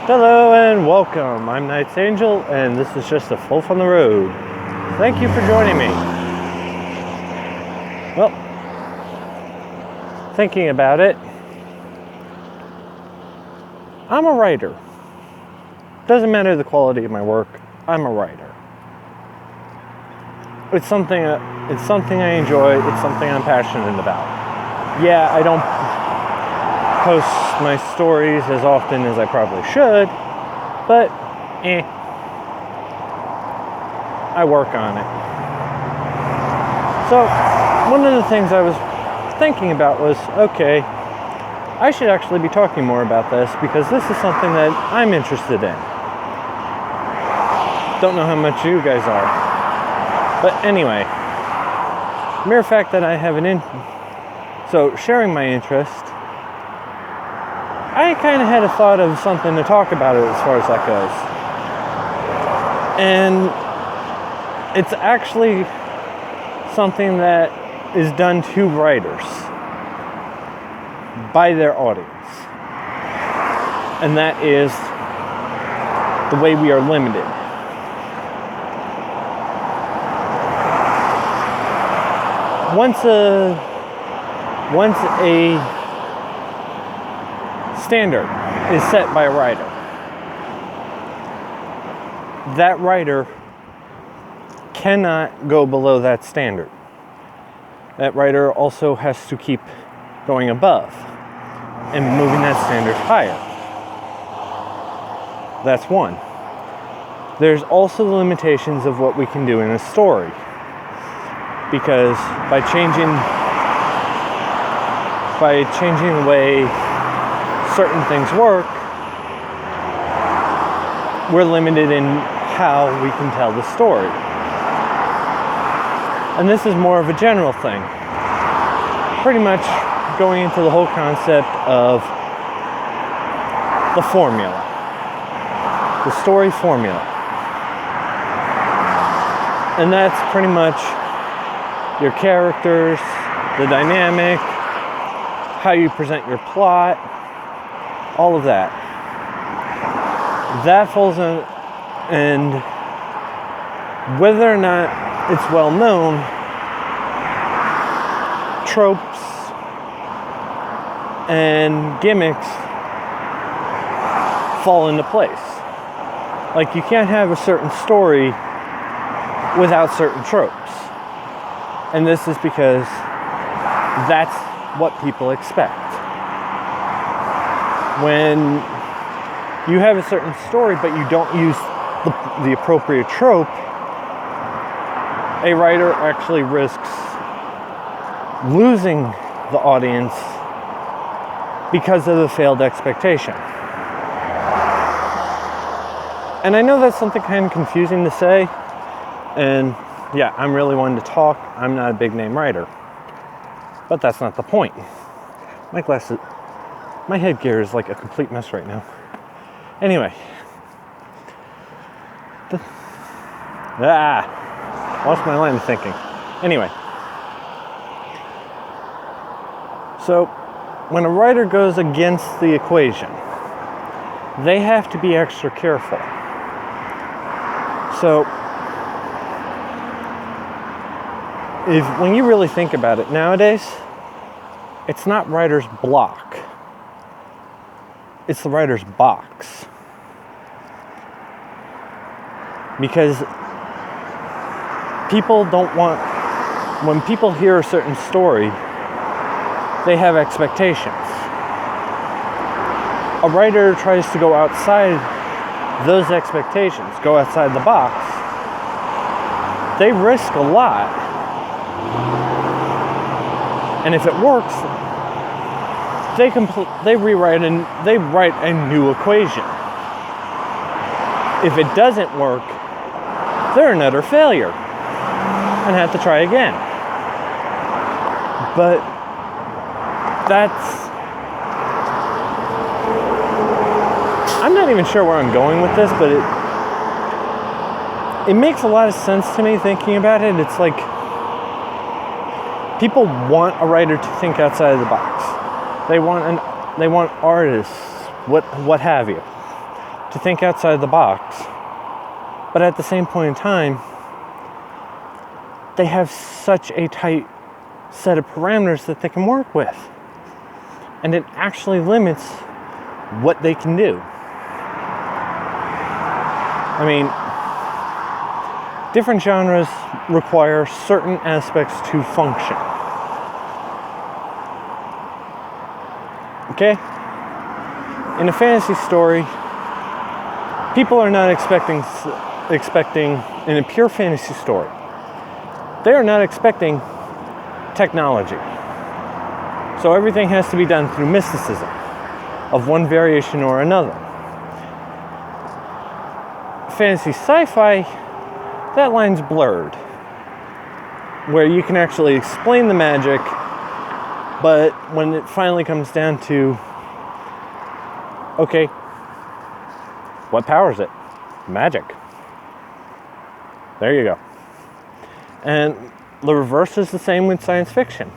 Hello and welcome. I'm Knight's Angel, and this is just a Folf on the road. Thank you for joining me. Well, thinking about it, I'm a writer. Doesn't matter the quality of my work, I'm a writer. It's something I enjoy, it's something I'm passionate about. Yeah, I don't post my stories as often as I probably should, but I work on it. So one of the things I was thinking about was, okay, I should actually be talking more about this because this is something that I'm interested in. Don't know how much you guys are, but anyway, mere fact that I have so sharing my interest, I kind of had a thought of something to talk about it as far as that goes. And it's actually something that is done to writers by their audience. And that is the way we are limited. Once a standard is set by a writer, that writer cannot go below that standard. That writer also has to keep going above and moving that standard higher. That's one. There's also the limitations of what we can do in a story, because by changing the way certain things work, we're limited in how we can tell the story. And this is more of a general thing. Pretty much going into the whole concept of the formula. The story formula. And that's pretty much your characters, the dynamic, how you present your plot, all of that. That falls in, and whether or not it's well known, tropes and gimmicks fall into place. Like, you can't have a certain story without certain tropes. And this is because that's what people expect. When you have a certain story but you don't use the appropriate trope, a writer actually risks losing the audience because of the failed expectation. And I know that's something kind of confusing to say, and yeah, I'm really one to talk. I'm not a big name writer, but that's not the point. My headgear is like a complete mess right now. Anyway. Lost my line of thinking. Anyway. So, when a writer goes against the equation, they have to be extra careful. So, when you really think about it nowadays, it's not writer's block. It's the writer's box. Because people don't want, when people hear a certain story, they have expectations. A writer tries to go outside those expectations, go outside the box. They risk a lot. And if it works, they write a new equation. If it doesn't work, they're an utter failure and have to try again. But I'm not even sure where I'm going with this, but it makes a lot of sense to me thinking about it. It's like people want a writer to think outside of the box. They want artists, what have you. to think outside the box. But at the same point in time, they have such a tight set of parameters that they can work with. And it actually limits what they can do. I mean, different genres require certain aspects to function. Okay? In a fantasy story, people are not expecting in a pure fantasy story, they are not expecting technology. So everything has to be done through mysticism of one variation or another. Fantasy sci-fi, that line's blurred, where you can actually explain the magic, but when it finally comes down to, okay, what powers it? Magic. There you go. And the reverse is the same with science fiction.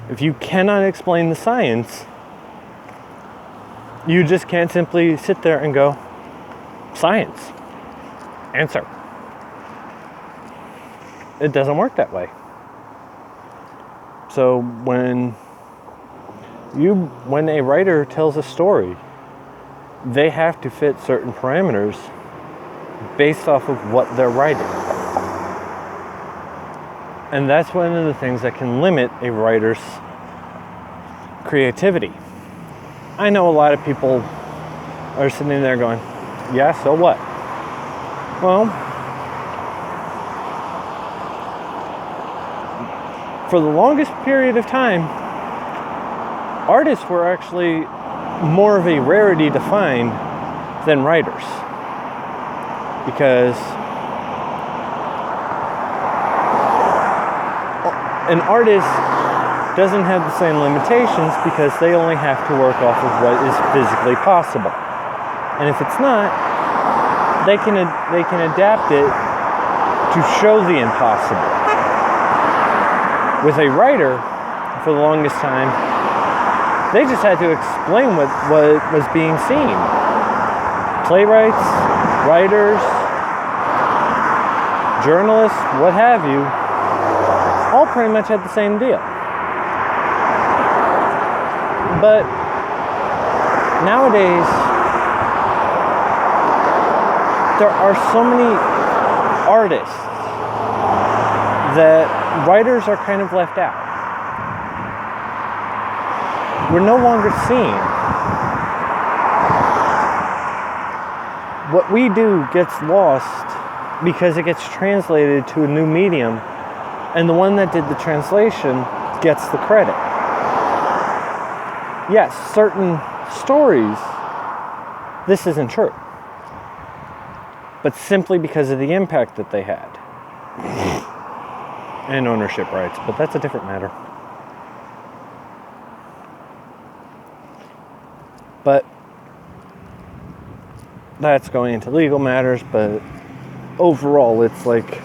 If you cannot explain the science, you just can't simply sit there and go, science, answer. It doesn't work that way. So when a writer tells a story, they have to fit certain parameters based off of what they're writing. And that's one of the things that can limit a writer's creativity. I know a lot of people are sitting there going, yeah, so what? Well, for the longest period of time, artists were actually more of a rarity to find than writers. Because an artist doesn't have the same limitations because they only have to work off of what is physically possible. And if it's not, they can adapt it to show the impossible. With a writer, for the longest time, they just had to explain what was being seen. Playwrights, writers, journalists, what have you, all pretty much had the same deal. But nowadays, there are so many artists that writers are kind of left out. We're no longer seen. What we do gets lost because it gets translated to a new medium, and the one that did the translation gets the credit. Yes, certain stories, this isn't true. But simply because of the impact that they had. And ownership rights, but that's a different matter. But that's going into legal matters, but overall it's like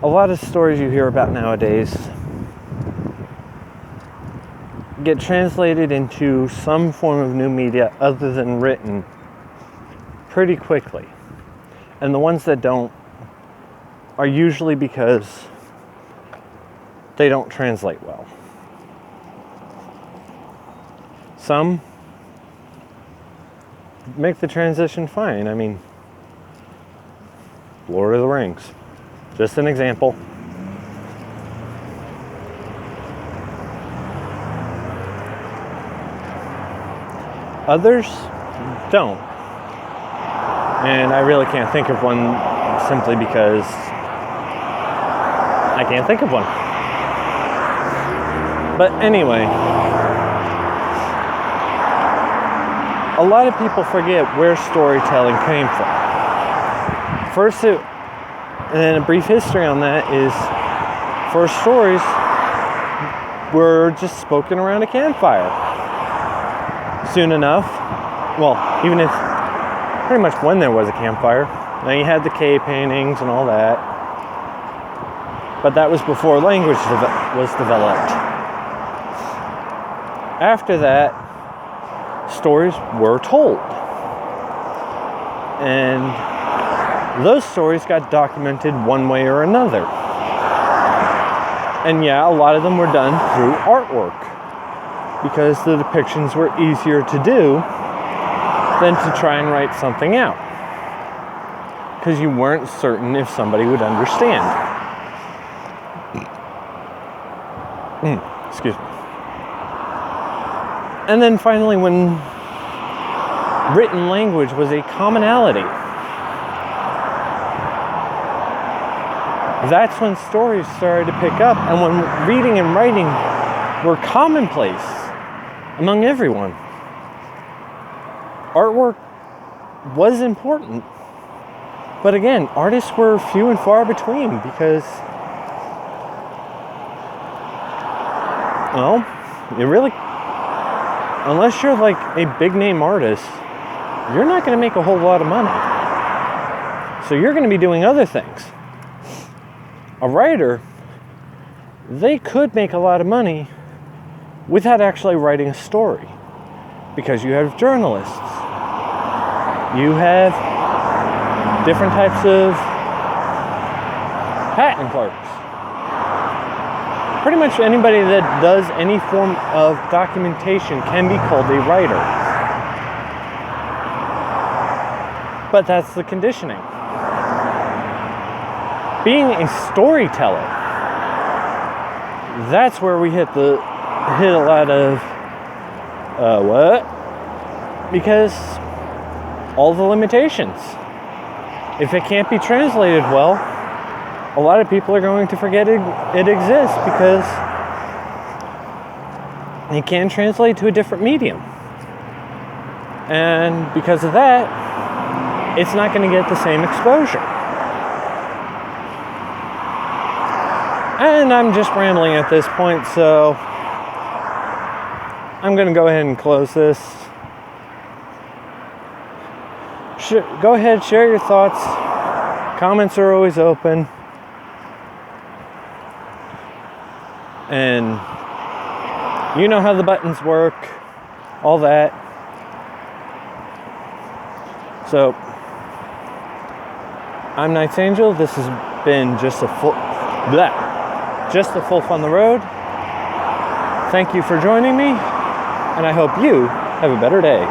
a lot of stories you hear about nowadays get translated into some form of new media other than written pretty quickly. And the ones that don't are usually because they don't translate well. Some make the transition fine. I mean, Lord of the Rings, just an example. Others don't. And I really can't think of one simply because I can't think of one. But anyway, a lot of people forget where storytelling came from. First, and then a brief history on that is, first stories were just spoken around a campfire. Soon enough, well, even if pretty much when there was a campfire, now you had the cave paintings and all that, but that was before language was developed. After that, stories were told. And those stories got documented one way or another. And yeah, a lot of them were done through artwork because the depictions were easier to do than to try and write something out, because you weren't certain if somebody would understand. Excuse me. And then finally, when written language was a commonality, that's when stories started to pick up, and when reading and writing were commonplace among everyone. Artwork was important, but again, artists were few and far between because, well, you really, unless you're like a big name artist, you're not going to make a whole lot of money. So you're going to be doing other things. A writer, they could make a lot of money without actually writing a story, because you have journalists, you have different types of patent clerks. Pretty much anybody that does any form of documentation can be called a writer. But that's the conditioning. Being a storyteller, that's where we hit a lot of what? Because all the limitations. If it can't be translated well, a lot of people are going to forget it exists because it can translate to a different medium. And because of that, it's not going to get the same exposure. And I'm just rambling at this point, so I'm going to go ahead and close this. Go ahead, share your thoughts. Comments are always open. And you know how the buttons work, all that. So, I'm Night's Angel. This has been just a Folf on the road. Thank you for joining me, and I hope you have a better day.